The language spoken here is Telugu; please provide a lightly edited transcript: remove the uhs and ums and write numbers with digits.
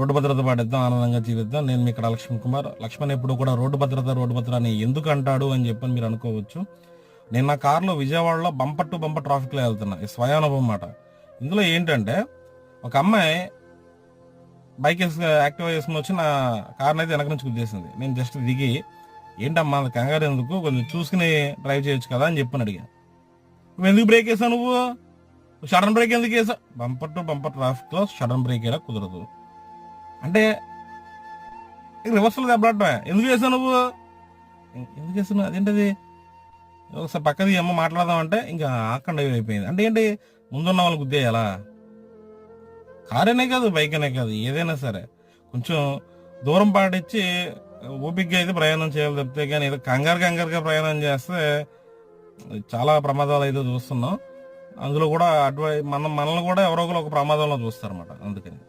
రోడ్డు భద్రత పాటిద్దాం, ఆనందంగా జీవిద్దాం. నేను మీ ఇక్కడ లక్ష్మణ్ ఎప్పుడు కూడా రోడ్డు భద్రత అని ఎందుకు అంటాడు అని చెప్పని మీరు అనుకోవచ్చు. నేను నా కారులో విజయవాడలో బంపర్ టు బంపర్ ట్రాఫిక్లో వెళ్తున్నా. ఈ స్వయానుభవం మాట. ఇందులో ఏంటంటే ఒక అమ్మాయి బైక్ యాక్టివ్ వేసుకుని వచ్చి నా కార్ని అయితే వెనక నుంచి గుద్దేసింది. నేను జస్ట్ దిగి, ఏంటమ్మా కంగారు ఎందుకు, కొంచెం చూసుకుని డ్రైవ్ చేయొచ్చు కదా అని చెప్పని అడిగా. నువ్వు ఎందుకు బ్రేక్ వేసావు, నువ్వు సడన్ బ్రేక్ ఎందుకు వేసావు? బంపర్ టు బంపర్ ట్రాఫిక్లో సడన్ బ్రేక్ వేయడం కుదరదు అంటే రివర్సల్ దెబ్బలాడటమే. ఎందుకు వేసావు నువ్వు, ఎందుకు వేసావు, అదేంటది, ఒకసారి పక్కది అమ్మ మాట్లాడదామంటే ఇంకా ఆకండ అయిపోయింది. అంటే ఏంటి, ముందున్న వాళ్ళని గుద్దేయాలా? కారేనే కాదు, బైక్ అనే కాదు, ఏదైనా సరే కొంచెం దూరం పాటించి ఓపికగా అయితే ప్రయాణం చేయాలి తప్పితే కానీ ఏదో కంగారుగా ప్రయాణం చేస్తే చాలా ప్రమాదాలు అయితే చూస్తున్నాం. అందులో కూడా మనల్ని కూడా ఎవరో ఒకరు ఒక ప్రమాదంలో చూస్తారన్నమాట. అందుకని